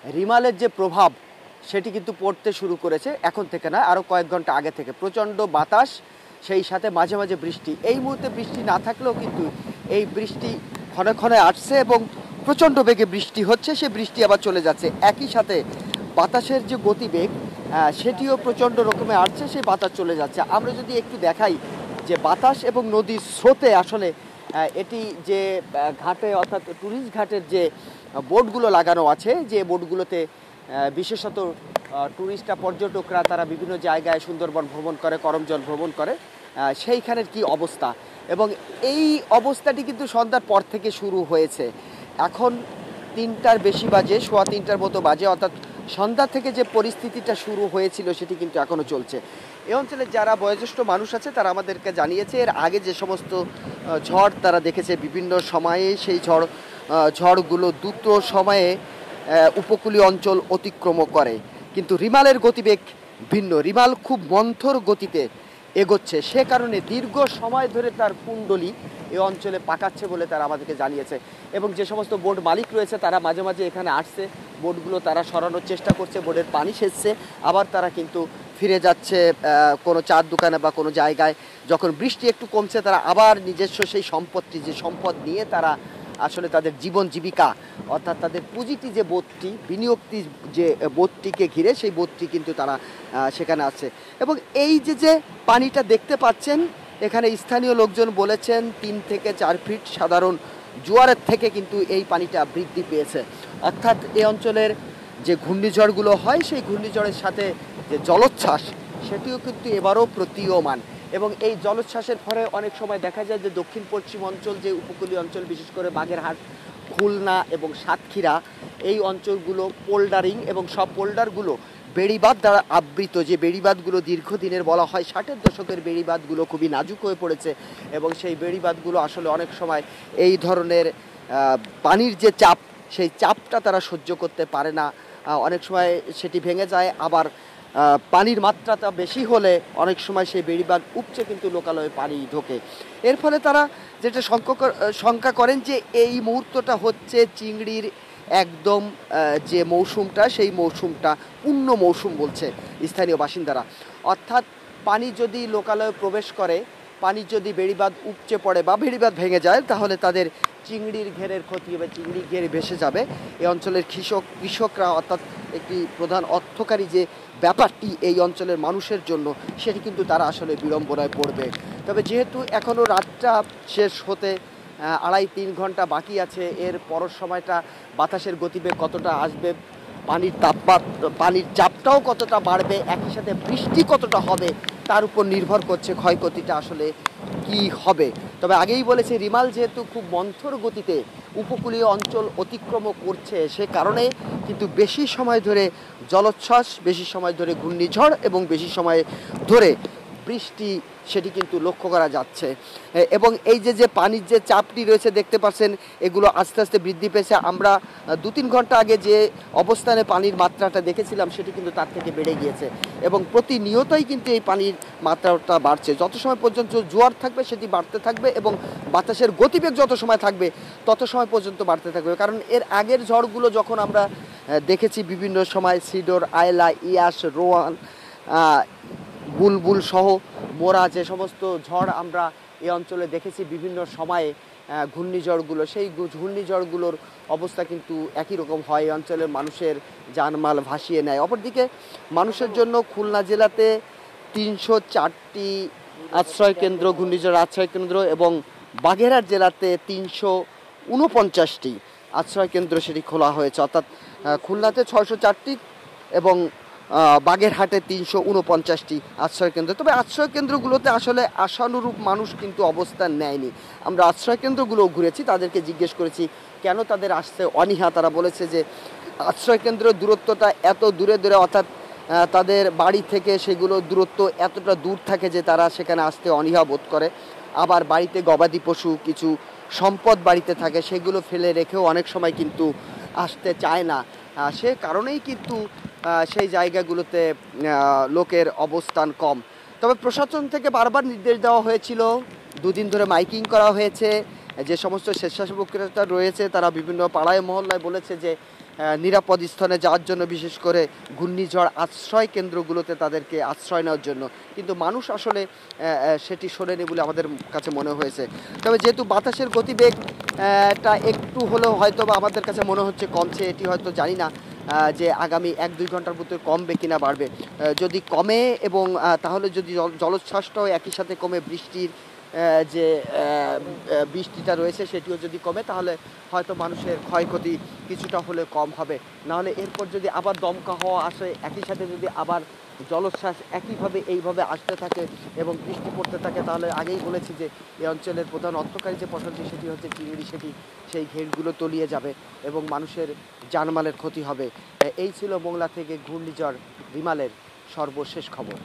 রিমালের যে প্রভাব সেটি কিন্তু পড়তে শুরু করেছে এখন থেকে না, আরও কয়েক ঘন্টা আগে থেকে। প্রচণ্ড বাতাস, সেই সাথে মাঝে মাঝে বৃষ্টি। এই মুহূর্তে বৃষ্টি না থাকলেও কিন্তু এই বৃষ্টি ক্ষণে ক্ষণে আসছে এবং প্রচণ্ড বেগে বৃষ্টি হচ্ছে, সে বৃষ্টি আবার চলে যাচ্ছে। একই সাথে বাতাসের যে গতিবেগ সেটিও প্রচণ্ড রকমে আসছে, সেই বাতাস চলে যাচ্ছে। আমরা যদি একটু দেখাই যে বাতাস এবং নদীর স্রোতে আসলে এটি যে ঘাটে অর্থাৎ টুরিস্ট ঘাটের যে বোটগুলো লাগানো আছে, যে বোটগুলোতে বিশেষত টুরিস্টরা, পর্যটকরা তারা বিভিন্ন জায়গায় সুন্দরবন ভ্রমণ করে, করমজল ভ্রমণ করে, সেইখানের কি অবস্থা। এবং এই অবস্থাটি কিন্তু সন্ধ্যার পর থেকে শুরু হয়েছে। এখন 3টার বেশি বাজে, সোয়া 3টার মতো বাজে, অর্থাৎ সন্ধ্যা থেকে যে পরিস্থিতিটা শুরু হয়েছিল সেটি কিন্তু এখনও চলছে। এই অঞ্চলের যারা বয়োজ্যেষ্ঠ মানুষ আছে তারা আমাদেরকে জানিয়েছে এর আগে যে সমস্ত ঝড় তারা দেখেছে বিভিন্ন সময়ে, সেই ঝড়গুলো দ্রুত সময়ে উপকূলীয় অঞ্চল অতিক্রম করে। কিন্তু রিমালের গতিবেগ ভিন্ন। রিমাল খুব মন্থর গতিতে এগোচ্ছে, সে কারণে দীর্ঘ সময় ধরে তার কুণ্ডলি এই অঞ্চলে পাকাচ্ছে বলে তারা আমাদেরকে জানিয়েছে। এবং যে সমস্ত বোট মালিক রয়েছে তারা মাঝে মাঝে এখানে আসছে, বোটগুলো তারা সরানোর চেষ্টা করছে, বোটের পানি সেচছে, আবার তারা কিন্তু ফিরে যাচ্ছে কোনো চার দোকানে বা কোনো জায়গায়। যখন বৃষ্টি একটু কমছে তারা আবার নিজস্ব সেই সম্পত্তি, যে সম্পদ নিয়ে তারা আসলে তাদের জীবন জীবিকা অর্থাৎ তাদের পুঁজিটি যে বোটটি, বিনিয়োগটি যে বোটটিকে ঘিরে, সেই বোটটি কিন্তু তারা সেখানে আছে। এবং এই যে পানিটা দেখতে পাচ্ছেন এখানে স্থানীয় লোকজন বলেছেন 3 থেকে 4 ফিট সাধারণ জোয়ারের থেকে কিন্তু এই পানিটা বৃদ্ধি পেয়েছে। অর্থাৎ এই অঞ্চলের যে ঘূর্ণিঝড়গুলো হয় সেই ঘূর্ণিঝড়ের সাথে যে জলোচ্ছ্বাস সেটিও কিন্তু এবারও প্রতীয়মান। এবং এই জলোচ্ছ্বাসের ফলে অনেক সময় দেখা যায় যে দক্ষিণ পশ্চিম অঞ্চল, যে উপকূলীয় অঞ্চল, বিশেষ করে বাগেরহাট, খুলনা এবং সাতক্ষীরা, এই অঞ্চলগুলো পোল্ডারিং, এবং সব পোল্ডারগুলো বেড়িবাঁধ দ্বারা আবৃত। যে বেড়িবাঁধগুলো দীর্ঘদিনের বলা হয় 60-এর দশকের বেড়িবাঁধগুলো খুবই নাজুক হয়ে পড়েছে এবং সেই বেড়িবাঁধগুলো আসলে অনেক সময় এই ধরনের পানির যে চাপ, সেই চাপটা তারা সহ্য করতে পারে না। অনেক সময় সেটি ভেঙে যায়, আবার পানির মাত্রাটা বেশি হলে অনেক সময় সেই বেড়িবাঁধ উপচে কিন্তু লোকালয়ে পানি ঢোকে। এর ফলে তারা যেটা শঙ্কা করেন যে এই মুহূর্তটা হচ্ছে চিংড়ির একদম যে মৌসুমটা, সেই মৌসুমটা পূর্ণ মৌসুম বলছে স্থানীয় বাসিন্দারা। অর্থাৎ পানি যদি লোকালয়ে প্রবেশ করে, পানি যদি বেড়িবাঁধ উপচে পড়ে বা বেড়িবাঁধ ভেঙে যায়, তাহলে তাদের চিংড়ির ঘেরের ক্ষতি হবে, চিংড়ি ঘের ভেসে যাবে। এই অঞ্চলের কৃষকরা অর্থাৎ একটি প্রধান অর্থকারী যে ব্যাপারটি এই অঞ্চলের মানুষের জন্য, সেটি কিন্তু তারা আসলে বিড়ম্বনায় পড়বে। তবে যেহেতু এখনও রাতটা শেষ হতে 2.5-3 ঘন্টা বাকি আছে, এর পরের সময়টা বাতাসের গতিবেগ কতটা আসবে, পানির চাপটাও কতটা বাড়বে, একই সাথে বৃষ্টি কতটা হবে, তার উপর নির্ভর করছে ক্ষয়ক্ষতিটা আসলে কি হবে। তবে আগেই বলেছে রিমাল যেহেতু খুব মন্থর গতিতে উপকূলীয় অঞ্চল অতিক্রম করছে, সে কারণে কিন্তু বেশি সময় ধরে জলোচ্ছ্বাস, বেশি সময় ধরে ঘূর্ণিঝড় এবং বেশি সময় ধরে বৃষ্টি সেটি কিন্তু লক্ষ্য করা যাচ্ছে। এবং এই যে পানির যে চাপটি রয়েছে দেখতে পাচ্ছেন, এগুলো আস্তে আস্তে বৃদ্ধি পেয়েছে। আমরা 2-3 ঘন্টা আগে যে অবস্থানে পানির মাত্রাটা দেখেছিলাম সেটি কিন্তু তার থেকে বেড়ে গিয়েছে এবং প্রতিনিয়তই কিন্তু এই পানির মাত্রাটা বাড়ছে। যত সময় পর্যন্ত জোয়ার থাকবে সেটি বাড়তে থাকবে এবং বাতাসের গতিবেগ যত সময় থাকবে তত সময় পর্যন্ত বাড়তে থাকবে। কারণ এর আগের ঝড়গুলো যখন আমরা দেখেছি বিভিন্ন সময়, সিডর, আয়লা, ইয়াস, রোয়ান, বুলবুল সহ মোরা, যে সমস্ত ঝড় আমরা এই অঞ্চলে দেখেছি বিভিন্ন সময়ে ঘূর্ণিঝড়গুলো, সেই ঘূর্ণিঝড়গুলোর অবস্থা কিন্তু একই রকম হয়, এই অঞ্চলের মানুষের জানমাল ভাসিয়ে নেয়। অপরদিকে মানুষের জন্য খুলনা জেলাতে 304টি আশ্রয় কেন্দ্র, ঘূর্ণিঝড় আশ্রয় কেন্দ্র, এবং বাগেরহাট জেলাতে 349টি আশ্রয় কেন্দ্র সেটি খোলা হয়েছে। অর্থাৎ খুলনাতে 604টি এবং বাগেরহাটে 349টি আশ্রয় কেন্দ্র। তবে আশ্রয় কেন্দ্রগুলোতে আসলে আশানুরূপ মানুষ কিন্তু অবস্থান নেয়নি। আমরা আশ্রয় কেন্দ্রগুলো ঘুরেছি, তাদেরকে জিজ্ঞেস করেছি কেন তাদের আসতে অনীহা। তারা বলেছে যে আশ্রয় কেন্দ্রের দূরত্বটা এত দূরে দূরে, অর্থাৎ তাদের বাড়ি থেকে সেগুলো দূরত্ব এতটা দূর থাকে যে তারা সেখানে আসতে অনীহা বোধ করে। আবার বাড়িতে গবাদি পশু, কিছু সম্পদ বাড়িতে থাকে, সেগুলো ফেলে রেখেও অনেক সময় কিন্তু আসতে চায় না। সে কারণেই কিন্তু সেই জায়গাগুলোতে লোকের অবস্থান কম। তবে প্রশাসন থেকে বারবার নির্দেশ দেওয়া হয়েছিল, 2 দিন ধরে মাইকিং করা হয়েছে, যে সমস্ত স্বেচ্ছাসেবকরা রয়েছে তারা বিভিন্ন পাড়ায় মহল্লায় বলেছে যে নিরাপদ স্থানে যাওয়ার জন্য, বিশেষ করে ঘূর্ণিঝড় আশ্রয় কেন্দ্রগুলোতে তাদেরকে আশ্রয় নেওয়ার জন্য, কিন্তু মানুষ আসলে সেটি শোনেনি বলে আমাদের কাছে মনে হয়েছে। তবে যেহেতু বাতাসের গতিবেগ টা একটু হলেও হয়তো বা আমাদের কাছে মনে হচ্ছে কমছে, এটি হয়তো জানি না যে আগামী 1-2 ঘন্টার মধ্যে কমবে কিনা বাড়বে। যদি কমে এবং তাহলে যদি জলোচ্ছ্বাসটাও একই সাথে কমে, বৃষ্টির যে বৃষ্টিটা রয়েছে সেটিও যদি কমে, তাহলে হয়তো মানুষের ক্ষয়ক্ষতি কিছুটা হলে কম হবে। নাহলে এরপর যদি আবার দমকা হাওয়া আসে, একই সাথে যদি আবার জলোচ্ছ্বাস একইভাবে এইভাবে আসতে থাকে এবং বৃষ্টি পড়তে থাকে, তাহলে আগেই বলেছি যে এই অঞ্চলের প্রধান অর্থকারী যে ফসলটি সেটি হচ্ছে চিংড়ি, সেটি সেই ঘেরগুলো তলিয়ে যাবে এবং মানুষের জানমালের ক্ষতি হবে। এই ছিল মোংলা থেকে ঘূর্ণিঝড় রিমালের সর্বশেষ খবর।